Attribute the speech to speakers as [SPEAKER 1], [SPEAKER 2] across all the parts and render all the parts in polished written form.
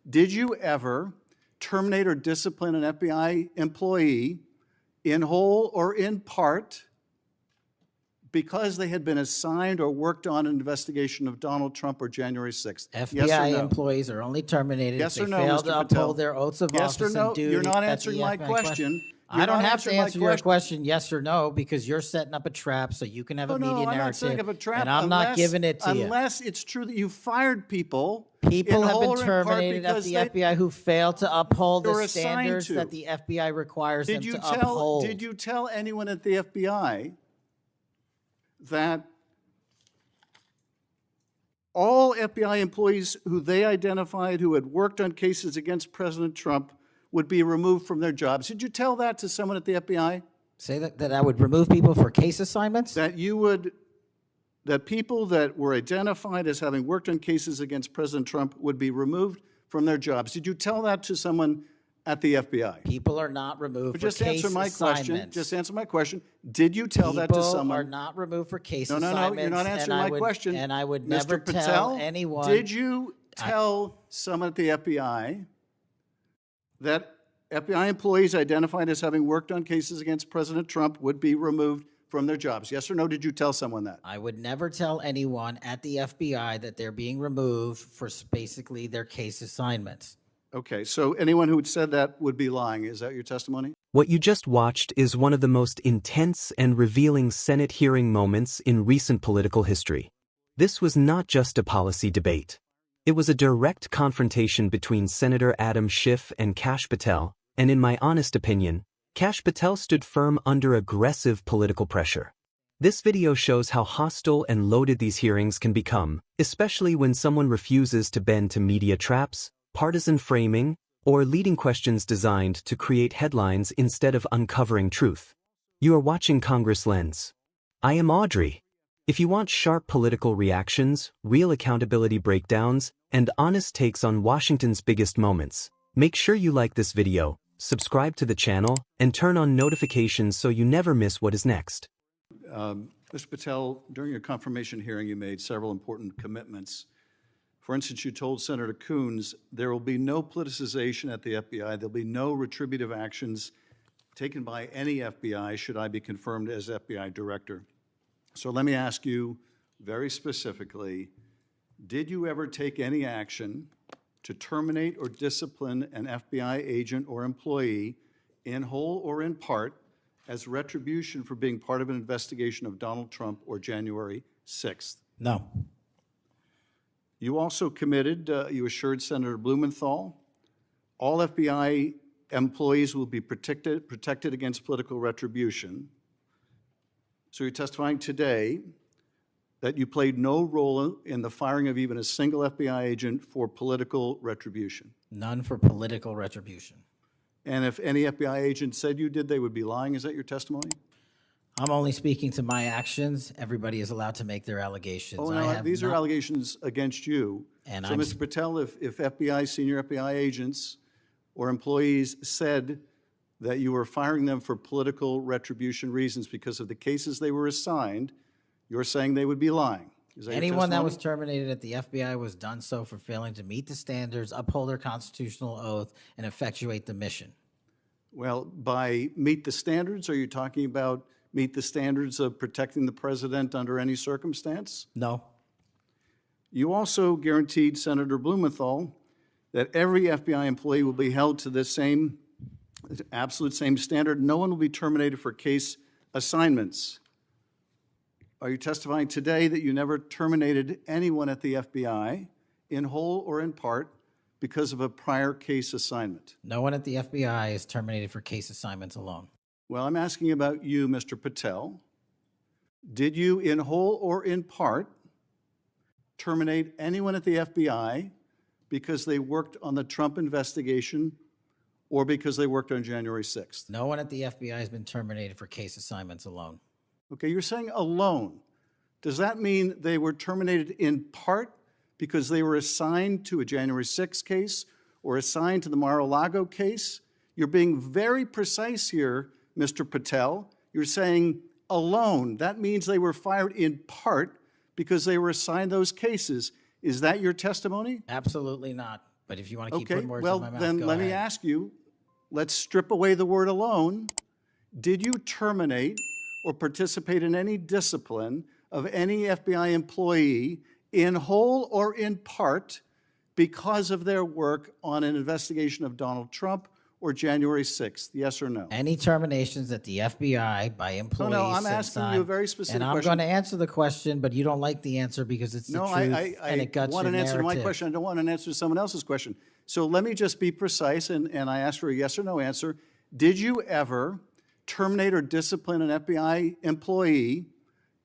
[SPEAKER 1] Did you ever terminate or discipline an FBI employee in whole or in part because they had been assigned or worked on an investigation of Donald Trump or January 6th?
[SPEAKER 2] FBI employees are only terminated if they fail to uphold their oaths of office and duty.
[SPEAKER 1] You're not answering my question.
[SPEAKER 2] I don't have to answer your question yes or no, because you're setting up a trap so you can have a media narrative.
[SPEAKER 1] I'm not setting up a trap,
[SPEAKER 2] and I'm not giving it to you.
[SPEAKER 1] Unless it's true that you fired people.
[SPEAKER 2] People have been terminated at the FBI who failed to uphold the standards that the FBI requires them to uphold.
[SPEAKER 1] Did you tell anyone at the FBI that all FBI employees who they identified who had worked on cases against President Trump would be removed from their jobs? Did you tell that to someone at the FBI?
[SPEAKER 2] Say that I would remove people for case assignments?
[SPEAKER 1] That people that were identified as having worked on cases against President Trump would be removed from their jobs. Did you tell that to someone at the FBI?
[SPEAKER 2] People are not removed for case assignments.
[SPEAKER 1] Just answer my question. Did you tell that to someone?
[SPEAKER 2] People are not removed for case
[SPEAKER 1] assignments. No, you're not answering my question.
[SPEAKER 2] And I would never tell anyone.
[SPEAKER 1] Did you tell someone at the FBI that FBI employees identified as having worked on cases against President Trump would be removed from their jobs? Yes or no, did you tell someone that?
[SPEAKER 2] I would never tell anyone at the FBI that they're being removed for basically their case assignments.
[SPEAKER 1] Okay, so anyone who had said that would be lying. Is that your testimony?
[SPEAKER 3] What you just watched is one of the most intense and revealing Senate hearing moments in recent political history. This was not just a policy debate. It was a direct confrontation between Senator Adam Schiff and Kash Patel, and in my honest opinion, Kash Patel stood firm under aggressive political pressure. This video shows how hostile and loaded these hearings can become, especially when someone refuses to bend to media traps, partisan framing, or leading questions designed to create headlines instead of uncovering truth. You are watching Congress Lens. I am Audrey. If you want sharp political reactions, real accountability breakdowns, and honest takes on Washington's biggest moments, make sure you like this video, subscribe to the channel, and turn on notifications so you never miss what is next.
[SPEAKER 1] Mr. Patel, during your confirmation hearing, you made several important commitments. For instance, you told Senator Coons there will be no politicization at the FBI. There'll be no retributive actions taken by any FBI should I be confirmed as FBI director. So let me ask you very specifically, did you ever take any action to terminate or discipline an FBI agent or employee in whole or in part as retribution for being part of an investigation of Donald Trump or January 6th?
[SPEAKER 2] No.
[SPEAKER 1] You also committed, you assured Senator Blumenthal, all FBI employees will be protected against political retribution. So you're testifying today that you played no role in the firing of even a single FBI agent for political retribution.
[SPEAKER 2] None for political retribution.
[SPEAKER 1] And if any FBI agent said you did, they would be lying. Is that your testimony?
[SPEAKER 2] I'm only speaking to my actions. Everybody is allowed to make their allegations.
[SPEAKER 1] Oh, no, these are allegations against you.
[SPEAKER 2] And
[SPEAKER 1] so, Mr. Patel, if FBI, senior FBI agents or employees said that you were firing them for political retribution reasons because of the cases they were assigned, you're saying they would be lying. Is that
[SPEAKER 2] anyone that was terminated at the FBI was done so for failing to meet the standards, uphold their constitutional oath, and effectuate the mission.
[SPEAKER 1] Well, by meet the standards, are you talking about meet the standards of protecting the president under any circumstance?
[SPEAKER 2] No.
[SPEAKER 1] You also guaranteed Senator Blumenthal that every FBI employee will be held to the same, absolute same standard. No one will be terminated for case assignments. Are you testifying today that you never terminated anyone at the FBI in whole or in part because of a prior case assignment?
[SPEAKER 2] No one at the FBI is terminated for case assignments alone.
[SPEAKER 1] Well, I'm asking about you, Mr. Patel. Did you, in whole or in part, terminate anyone at the FBI because they worked on the Trump investigation or because they worked on January 6th?
[SPEAKER 2] No one at the FBI has been terminated for case assignments alone.
[SPEAKER 1] Okay, you're saying alone. Does that mean they were terminated in part because they were assigned to a January 6th case or assigned to the Mar-a-Lago case? You're being very precise here, Mr. Patel. You're saying alone. That means they were fired in part because they were assigned those cases. Is that your testimony?
[SPEAKER 2] Absolutely not. But if you want to keep
[SPEAKER 1] Okay,
[SPEAKER 2] putting words
[SPEAKER 1] well,
[SPEAKER 2] in my mouth,
[SPEAKER 1] then
[SPEAKER 2] go
[SPEAKER 1] let me
[SPEAKER 2] ahead.
[SPEAKER 1] ask you, let's strip away the word alone. Did you terminate or participate in any discipline of any FBI employee in whole or in part because of their work on an investigation of Donald Trump or January 6th? Yes or no?
[SPEAKER 2] Any terminations at the FBI by employees.
[SPEAKER 1] No, I'm
[SPEAKER 2] since
[SPEAKER 1] asking you a very specific
[SPEAKER 2] And I'm
[SPEAKER 1] question.
[SPEAKER 2] going to answer the question, but you don't like the answer because it's the
[SPEAKER 1] No,
[SPEAKER 2] truth
[SPEAKER 1] I
[SPEAKER 2] and it guts
[SPEAKER 1] want
[SPEAKER 2] your
[SPEAKER 1] an answer to my
[SPEAKER 2] narrative.
[SPEAKER 1] question. I don't want an answer to someone else's question. So let me just be precise, and I ask for a yes or no answer. Did you ever terminate or discipline an FBI employee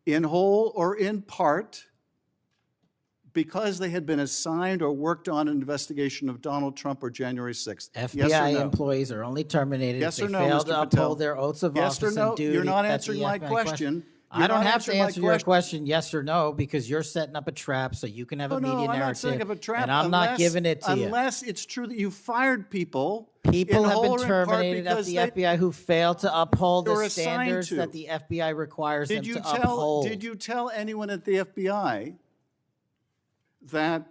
[SPEAKER 1] in whole or in part because they had been assigned or worked on an investigation of Donald Trump or January 6th?
[SPEAKER 2] FBI
[SPEAKER 1] yes or no?
[SPEAKER 2] employees are only terminated
[SPEAKER 1] Yes
[SPEAKER 2] if
[SPEAKER 1] or
[SPEAKER 2] they
[SPEAKER 1] no,
[SPEAKER 2] fail
[SPEAKER 1] Mr.
[SPEAKER 2] to
[SPEAKER 1] Patel?
[SPEAKER 2] uphold their oaths of
[SPEAKER 1] Yes or
[SPEAKER 2] office
[SPEAKER 1] no?
[SPEAKER 2] and duty.
[SPEAKER 1] You're not
[SPEAKER 2] at the
[SPEAKER 1] answering my
[SPEAKER 2] FBI
[SPEAKER 1] question.
[SPEAKER 2] I
[SPEAKER 1] You're
[SPEAKER 2] don't
[SPEAKER 1] not
[SPEAKER 2] have to
[SPEAKER 1] answering my
[SPEAKER 2] answer your question yes or no because you're setting up a trap so you can have a
[SPEAKER 1] No,
[SPEAKER 2] media
[SPEAKER 1] I'm
[SPEAKER 2] narrative.
[SPEAKER 1] not setting up a trap.
[SPEAKER 2] And I'm not giving it to you.
[SPEAKER 1] Unless it's true that you fired people.
[SPEAKER 2] People
[SPEAKER 1] in
[SPEAKER 2] have
[SPEAKER 1] whole
[SPEAKER 2] been
[SPEAKER 1] or in part
[SPEAKER 2] terminated at
[SPEAKER 1] because
[SPEAKER 2] the
[SPEAKER 1] they-
[SPEAKER 2] FBI who failed to uphold
[SPEAKER 1] they were
[SPEAKER 2] the
[SPEAKER 1] assigned
[SPEAKER 2] standards
[SPEAKER 1] to.
[SPEAKER 2] that the FBI requires them
[SPEAKER 1] Did you
[SPEAKER 2] to
[SPEAKER 1] tell?
[SPEAKER 2] uphold.
[SPEAKER 1] Did you tell anyone at the FBI that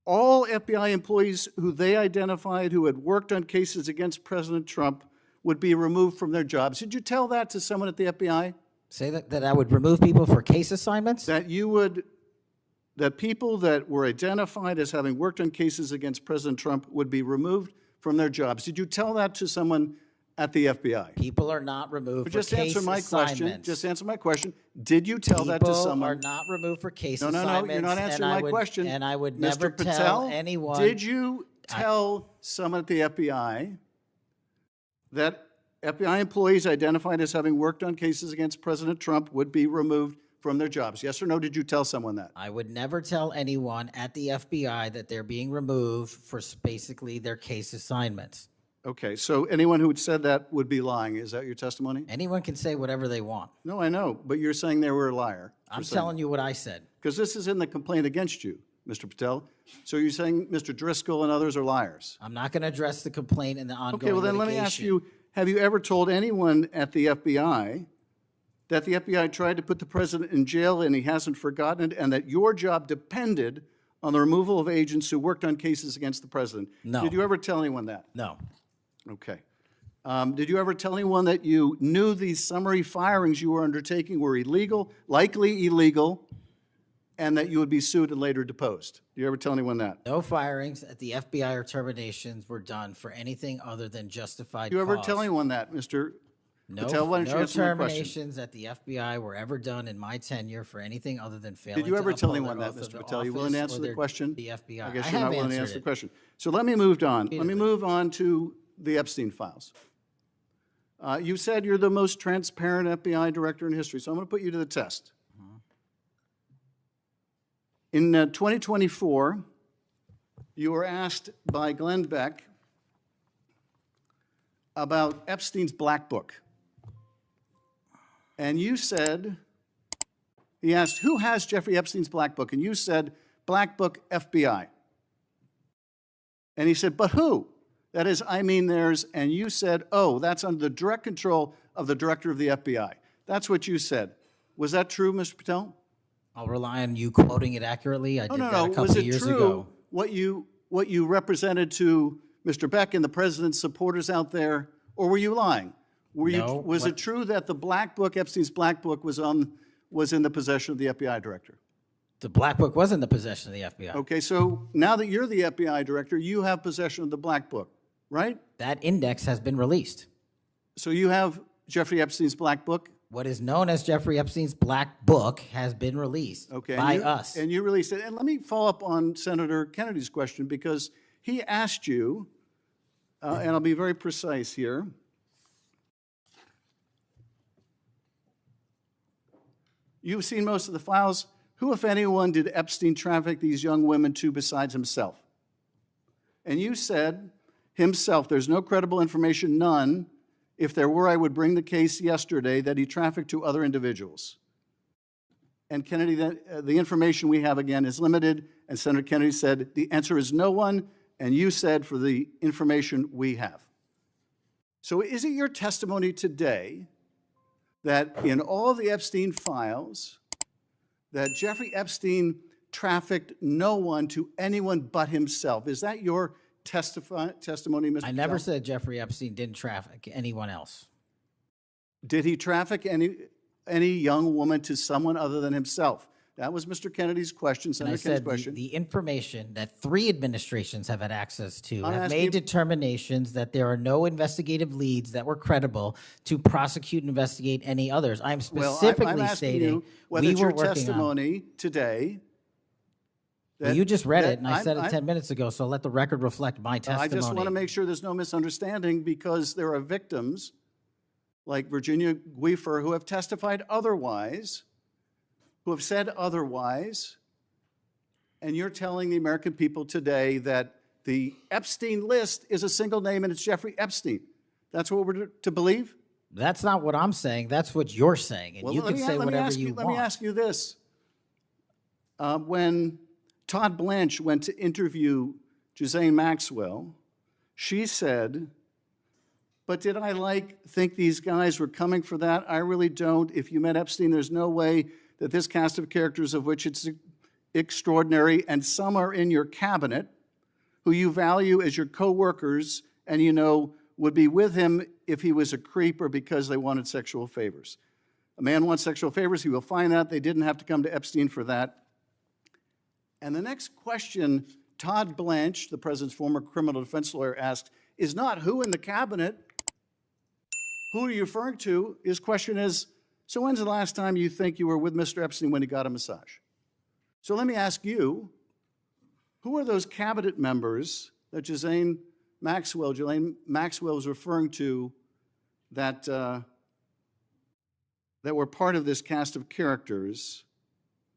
[SPEAKER 1] all FBI employees who they identified who had worked on cases against President Trump would be removed from their jobs? Did you tell that to someone at the FBI?
[SPEAKER 2] Say that I would remove people for case assignments?
[SPEAKER 1] That people that were identified as having worked on cases against President Trump would be removed from their jobs? Did you tell that to someone at the FBI?
[SPEAKER 2] People are not removed
[SPEAKER 1] But
[SPEAKER 2] for
[SPEAKER 1] just
[SPEAKER 2] case
[SPEAKER 1] answer my question.
[SPEAKER 2] assignments.
[SPEAKER 1] Just answer my question. Did you tell that to
[SPEAKER 2] People
[SPEAKER 1] someone?
[SPEAKER 2] are not removed for case
[SPEAKER 1] No,
[SPEAKER 2] assignments.
[SPEAKER 1] you're not
[SPEAKER 2] and
[SPEAKER 1] answering
[SPEAKER 2] I
[SPEAKER 1] my
[SPEAKER 2] would-
[SPEAKER 1] question.
[SPEAKER 2] And I would
[SPEAKER 1] Mr.
[SPEAKER 2] never
[SPEAKER 1] Patel,
[SPEAKER 2] tell anyone.
[SPEAKER 1] did you tell someone at the FBI that FBI employees identified as having worked on cases against President Trump would be removed from their jobs? Yes or no, did you tell someone that?
[SPEAKER 2] I would never tell anyone at the FBI that they're being removed for basically their case assignments.
[SPEAKER 1] Okay, so anyone who had said that would be lying. Is that your testimony?
[SPEAKER 2] Anyone can say whatever they want.
[SPEAKER 1] No, I know, but you're saying they were a liar.
[SPEAKER 2] I'm telling you what I said.
[SPEAKER 1] Because this is in the complaint against you, Mr. Patel. So you're saying Mr. Driscoll and others are liars?
[SPEAKER 2] I'm not going to address the complaint in the ongoing
[SPEAKER 1] Okay, well then let me ask
[SPEAKER 2] litigation.
[SPEAKER 1] you, have you ever told anyone at the FBI that the FBI tried to put the president in jail and he hasn't forgotten it, and that your job depended on the removal of agents who worked on cases against the president?
[SPEAKER 2] No.
[SPEAKER 1] Did you ever tell anyone that?
[SPEAKER 2] No.
[SPEAKER 1] Okay. Did you ever tell anyone that you knew these summary firings you were undertaking were illegal, likely illegal, and that you would be sued and later deposed? Did you ever tell anyone that?
[SPEAKER 2] No firings at the FBI or terminations were done for anything other than justified
[SPEAKER 1] Did you ever
[SPEAKER 2] cause.
[SPEAKER 1] tell anyone that, Mr.
[SPEAKER 2] No,
[SPEAKER 1] Patel? Why don't you
[SPEAKER 2] no
[SPEAKER 1] answer my question?
[SPEAKER 2] terminations at the FBI were ever done in my tenure for anything other than failing
[SPEAKER 1] Did you ever
[SPEAKER 2] to
[SPEAKER 1] tell
[SPEAKER 2] uphold
[SPEAKER 1] anyone
[SPEAKER 2] their
[SPEAKER 1] that,
[SPEAKER 2] oath of
[SPEAKER 1] Mr. Patel? You willing to
[SPEAKER 2] office
[SPEAKER 1] answer
[SPEAKER 2] or
[SPEAKER 1] the
[SPEAKER 2] their-
[SPEAKER 1] question?
[SPEAKER 2] The FBI.
[SPEAKER 1] I guess
[SPEAKER 2] I
[SPEAKER 1] you're not
[SPEAKER 2] have
[SPEAKER 1] willing to
[SPEAKER 2] answered
[SPEAKER 1] answer the
[SPEAKER 2] it.
[SPEAKER 1] question. So let me move on. Let me
[SPEAKER 2] Repeatedly.
[SPEAKER 1] move on to the Epstein files. You said you're the most transparent FBI director in history, so I'm going to put you to the test. In 2024, you were asked by Glenn Beck about Epstein's Black Book. And you said, he asked, who has Jeffrey Epstein's Black Book? And you said, Black Book, FBI. And he said, but who? That is, I mean theirs. And you said, oh, that's under the direct control of the director of the FBI. That's what you said. Was that true, Mr. Patel?
[SPEAKER 2] I'll rely on you quoting it accurately. I did that a couple
[SPEAKER 1] Was it
[SPEAKER 2] years
[SPEAKER 1] true
[SPEAKER 2] ago.
[SPEAKER 1] what you represented to Mr. Beck and the president's supporters out there, or were you lying?
[SPEAKER 2] No,
[SPEAKER 1] Was it true that the Black Book, Epstein's Black Book, was in the possession of the FBI director?
[SPEAKER 2] The Black Book was in the possession of the FBI.
[SPEAKER 1] Okay, so now that you're the FBI director, you have possession of the Black Book, right?
[SPEAKER 2] That index has been released.
[SPEAKER 1] So you have Jeffrey Epstein's Black Book?
[SPEAKER 2] What is known as Jeffrey Epstein's Black Book has been released
[SPEAKER 1] Okay,
[SPEAKER 2] by
[SPEAKER 1] and
[SPEAKER 2] us.
[SPEAKER 1] And you released it. And let me follow up on Senator Kennedy's question, because he asked you, and I'll be very precise here. You've seen most of the files. Who, if anyone, did Epstein traffic these young women to besides himself? And you said, himself. There's no credible information, none. If there were, I would bring the case yesterday that he trafficked to other individuals. And Kennedy, the information we have, again, is limited. And Senator Kennedy said, the answer is no one. And you said, for the information we have. So is it your testimony today that in all the Epstein files, that Jeffrey Epstein trafficked no one to anyone but himself. Is that your testimony, Mr.
[SPEAKER 2] I never
[SPEAKER 1] Patel?
[SPEAKER 2] said Jeffrey Epstein didn't traffic anyone else.
[SPEAKER 1] Did he traffic any young woman to someone other than himself? That was Mr. Kennedy's question,
[SPEAKER 2] And I
[SPEAKER 1] Senator Kennedy's
[SPEAKER 2] said
[SPEAKER 1] question.
[SPEAKER 2] the information that 3 administrations have had access to
[SPEAKER 1] I'm
[SPEAKER 2] have
[SPEAKER 1] asking
[SPEAKER 2] made
[SPEAKER 1] you-
[SPEAKER 2] determinations that there are no investigative leads that were credible to prosecute and investigate any others. I'm
[SPEAKER 1] Well,
[SPEAKER 2] specifically
[SPEAKER 1] I'm asking
[SPEAKER 2] stating
[SPEAKER 1] you whether
[SPEAKER 2] we
[SPEAKER 1] it's
[SPEAKER 2] were
[SPEAKER 1] your
[SPEAKER 2] working on.
[SPEAKER 1] testimony today.
[SPEAKER 2] Well, you just read
[SPEAKER 1] that
[SPEAKER 2] it, and I said it 10 minutes ago, so let the record reflect my testimony.
[SPEAKER 1] I just want to make sure there's no misunderstanding, because there are victims like Virginia Guifer who have testified otherwise, who have said otherwise, and you're telling the American people today that the Epstein list is a single name and it's Jeffrey Epstein. That's what we're to believe?
[SPEAKER 2] That's not what I'm saying. That's what you're saying, and
[SPEAKER 1] Well,
[SPEAKER 2] you can say whatever you
[SPEAKER 1] Let me
[SPEAKER 2] want.
[SPEAKER 1] ask you this. When Todd Blanche went to interview Ghislaine Maxwell, she said, but did I think these guys were coming for that? I really don't. If you met Epstein, there's no way that this cast of characters, of which it's extraordinary, and some are in your cabinet, who you value as your co-workers, and you know would be with him if he was a creep or because they wanted sexual favors. A man wants sexual favors, he will find that. They didn't have to come to Epstein for that. And the next question Todd Blanche, the president's former criminal defense lawyer, asked is not who in the cabinet, who are you referring to? His question is, so when's the last time you think you were with Mr. Epstein when he got a massage? So let me ask you, who are those cabinet members that Ghislaine Maxwell was referring to that, that were part of this cast of characters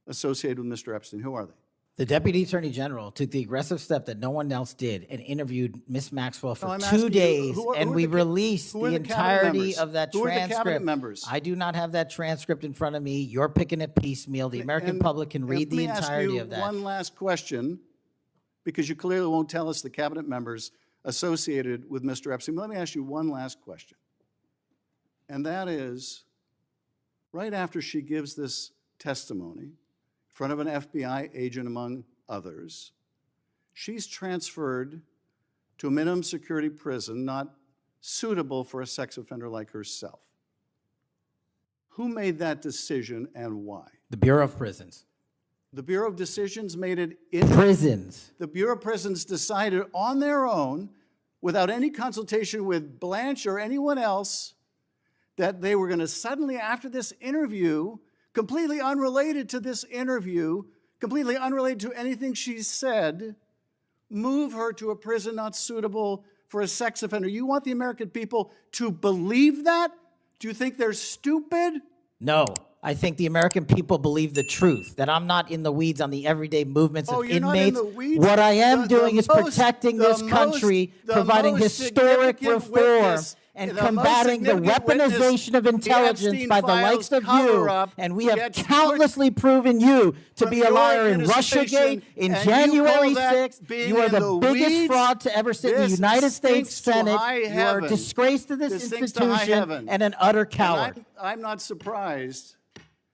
[SPEAKER 1] associated with Mr. Epstein? Who are they?
[SPEAKER 2] The Deputy Attorney General took the aggressive step that no one else did and interviewed Miss Maxwell for
[SPEAKER 1] I'm
[SPEAKER 2] 2
[SPEAKER 1] asking you,
[SPEAKER 2] days,
[SPEAKER 1] who are
[SPEAKER 2] and
[SPEAKER 1] the
[SPEAKER 2] we
[SPEAKER 1] ca-
[SPEAKER 2] released
[SPEAKER 1] who are
[SPEAKER 2] the
[SPEAKER 1] the cabinet
[SPEAKER 2] entirety
[SPEAKER 1] members?
[SPEAKER 2] of that
[SPEAKER 1] Who are the cabinet
[SPEAKER 2] transcript.
[SPEAKER 1] members?
[SPEAKER 2] I do not have that transcript in front of me. You're picking it piecemeal. The American public can read the entirety of
[SPEAKER 1] Let me ask you
[SPEAKER 2] that.
[SPEAKER 1] one last question, because you clearly won't tell us the cabinet members associated with Mr. Epstein. Let me ask you one last question. And that is, right after she gives this testimony in front of an FBI agent, among others, she's transferred to a minimum security prison not suitable for a sex offender like herself. Who made that decision and why?
[SPEAKER 2] The Bureau of Prisons.
[SPEAKER 1] The Bureau of Decisions made it in
[SPEAKER 2] Prisons.
[SPEAKER 1] the Bureau of Prisons decided on their own, without any consultation with Blanche or anyone else, that they were going to suddenly, after this interview, completely unrelated to this interview, completely unrelated to anything she said, move her to a prison not suitable for a sex offender. You want the American people to believe that? Do you think they're stupid?
[SPEAKER 2] No. I think the American people believe the truth, that I'm not in the weeds on the everyday movements of
[SPEAKER 1] You're not
[SPEAKER 2] inmates.
[SPEAKER 1] in the weeds.
[SPEAKER 2] What I am
[SPEAKER 1] The
[SPEAKER 2] doing is
[SPEAKER 1] most-
[SPEAKER 2] protecting
[SPEAKER 1] the
[SPEAKER 2] this country,
[SPEAKER 1] most- the
[SPEAKER 2] providing
[SPEAKER 1] most
[SPEAKER 2] historic
[SPEAKER 1] significant
[SPEAKER 2] reform,
[SPEAKER 1] witness,
[SPEAKER 2] and
[SPEAKER 1] the most
[SPEAKER 2] combating the
[SPEAKER 1] significant witness,
[SPEAKER 2] weaponization of
[SPEAKER 1] the
[SPEAKER 2] intelligence
[SPEAKER 1] Epstein
[SPEAKER 2] by the likes
[SPEAKER 1] files
[SPEAKER 2] of you.
[SPEAKER 1] cover-up,
[SPEAKER 2] And we have
[SPEAKER 1] gets
[SPEAKER 2] countlessly proven you to
[SPEAKER 1] from
[SPEAKER 2] be a
[SPEAKER 1] your
[SPEAKER 2] liar in
[SPEAKER 1] administration,
[SPEAKER 2] Russiagate, in
[SPEAKER 1] and you
[SPEAKER 2] January
[SPEAKER 1] call that
[SPEAKER 2] 6th.
[SPEAKER 1] being
[SPEAKER 2] You are
[SPEAKER 1] in
[SPEAKER 2] the
[SPEAKER 1] the
[SPEAKER 2] biggest
[SPEAKER 1] weeds?
[SPEAKER 2] fraud to ever sit in the
[SPEAKER 1] This
[SPEAKER 2] United States
[SPEAKER 1] stinks to
[SPEAKER 2] Senate.
[SPEAKER 1] high
[SPEAKER 2] You are a
[SPEAKER 1] heaven.
[SPEAKER 2] disgrace to this
[SPEAKER 1] This stinks to high
[SPEAKER 2] institution
[SPEAKER 1] heaven.
[SPEAKER 2] and an utter
[SPEAKER 1] And
[SPEAKER 2] coward.
[SPEAKER 1] I'm not surprised.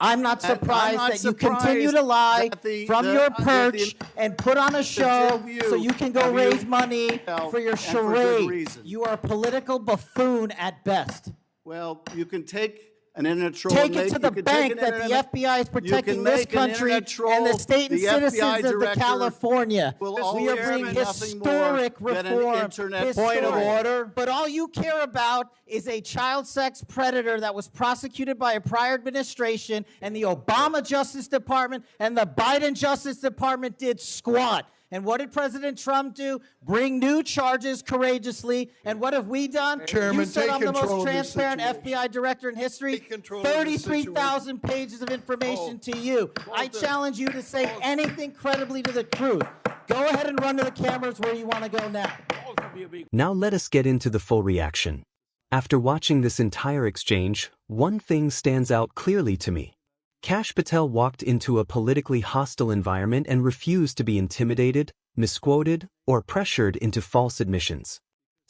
[SPEAKER 2] I'm not
[SPEAKER 1] I'm
[SPEAKER 2] surprised
[SPEAKER 1] not
[SPEAKER 2] that you continue
[SPEAKER 1] surprised
[SPEAKER 2] to lie
[SPEAKER 1] that the-
[SPEAKER 2] from
[SPEAKER 1] the-
[SPEAKER 2] your
[SPEAKER 1] that the-
[SPEAKER 2] perch and put on a show
[SPEAKER 1] two of
[SPEAKER 2] so
[SPEAKER 1] you
[SPEAKER 2] you can go
[SPEAKER 1] have
[SPEAKER 2] raise
[SPEAKER 1] you-
[SPEAKER 2] money
[SPEAKER 1] well,
[SPEAKER 2] for your
[SPEAKER 1] and for good
[SPEAKER 2] charade.
[SPEAKER 1] reason.
[SPEAKER 2] You are a political buffoon at best.
[SPEAKER 1] Well, you can take an internet troll.
[SPEAKER 2] Take
[SPEAKER 1] and
[SPEAKER 2] it
[SPEAKER 1] make-
[SPEAKER 2] to the
[SPEAKER 1] you can take
[SPEAKER 2] bank
[SPEAKER 1] an
[SPEAKER 2] that the
[SPEAKER 1] internet-
[SPEAKER 2] FBI is
[SPEAKER 1] you
[SPEAKER 2] protecting
[SPEAKER 1] can
[SPEAKER 2] this
[SPEAKER 1] make an
[SPEAKER 2] country
[SPEAKER 1] internet troll,
[SPEAKER 2] and the state and
[SPEAKER 1] the FBI
[SPEAKER 2] citizens of the
[SPEAKER 1] director
[SPEAKER 2] California.
[SPEAKER 1] will
[SPEAKER 2] We are
[SPEAKER 1] always
[SPEAKER 2] bringing
[SPEAKER 1] be nothing more
[SPEAKER 2] historic
[SPEAKER 1] than an
[SPEAKER 2] reform.
[SPEAKER 1] internet
[SPEAKER 2] Historic.
[SPEAKER 1] troll. Point of order.
[SPEAKER 2] But all you care about is a child sex predator that was prosecuted by a prior administration, and the Obama Justice Department and the Biden Justice Department did squat. And what did President Trump do? Bring new charges courageously. And what have we done?
[SPEAKER 4] Chairman,
[SPEAKER 2] You said
[SPEAKER 4] take
[SPEAKER 2] I'm the
[SPEAKER 4] control
[SPEAKER 2] most
[SPEAKER 4] of this
[SPEAKER 2] transparent
[SPEAKER 4] situation.
[SPEAKER 2] FBI director in history.
[SPEAKER 4] Take control of this
[SPEAKER 2] 33,000 pages of information to you. I challenge you to say anything credibly to the truth. Go ahead and run to the cameras where you want to go now.
[SPEAKER 3] Now let us get into the full reaction. After watching this entire exchange, one thing stands out clearly to me. Kash Patel walked into a politically hostile environment and refused to be intimidated, misquoted, or pressured into false admissions.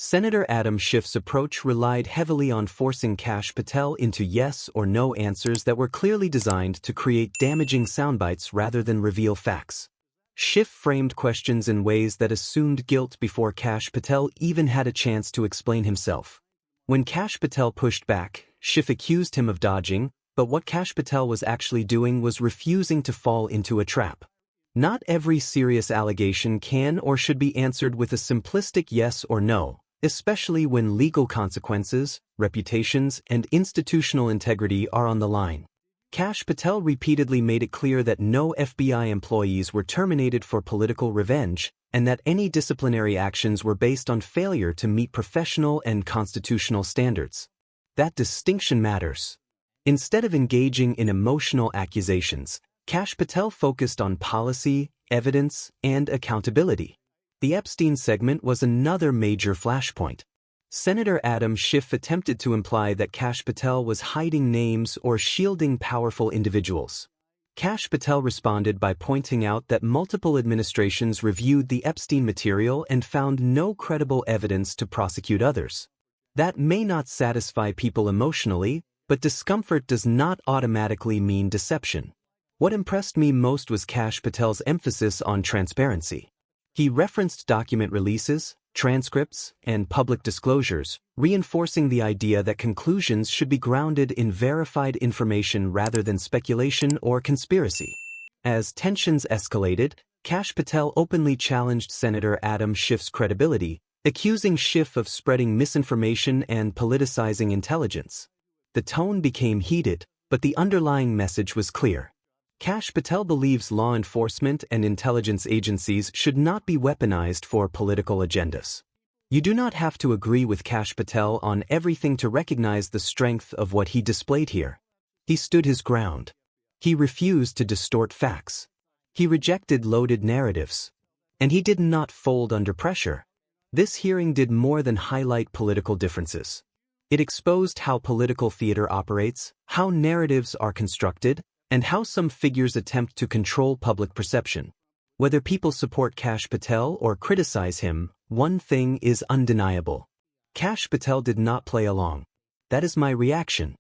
[SPEAKER 3] Senator Adam Schiff's approach relied heavily on forcing Kash Patel into yes or no answers that were clearly designed to create damaging soundbites rather than reveal facts. Schiff framed questions in ways that assumed guilt before Kash Patel even had a chance to explain himself. When Kash Patel pushed back, Schiff accused him of dodging, but what Kash Patel was actually doing was refusing to fall into a trap. Not every serious allegation can or should be answered with a simplistic yes or no, especially when legal consequences, reputations, and institutional integrity are on the line. Kash Patel repeatedly made it clear that no FBI employees were terminated for political revenge, and that any disciplinary actions were based on failure to meet professional and constitutional standards. That distinction matters. Instead of engaging in emotional accusations, Kash Patel focused on policy, evidence, and accountability. The Epstein segment was another major flashpoint. Senator Adam Schiff attempted to imply that Kash Patel was hiding names or shielding powerful individuals. Kash Patel responded by pointing out that multiple administrations reviewed the Epstein material and found no credible evidence to prosecute others. That may not satisfy people emotionally, but discomfort does not automatically mean deception. What impressed me most was Kash Patel's emphasis on transparency. He referenced document releases, transcripts, and public disclosures, reinforcing the idea that conclusions should be grounded in verified information rather than speculation or conspiracy. As tensions escalated, Kash Patel openly challenged Senator Adam Schiff's credibility, accusing Schiff of spreading misinformation and politicizing intelligence. The tone became heated, but the underlying message was clear. Kash Patel believes law enforcement and intelligence agencies should not be weaponized for political agendas. You do not have to agree with Kash Patel on everything to recognize the strength of what he displayed here. He stood his ground. He refused to distort facts. He rejected loaded narratives. And he did not fold under pressure. This hearing did more than highlight political differences. It exposed how political theater operates, how narratives are constructed, and how some figures attempt to control public perception. Whether people support Kash Patel or criticize him, one thing is undeniable. Kash Patel did not play along. That is my reaction.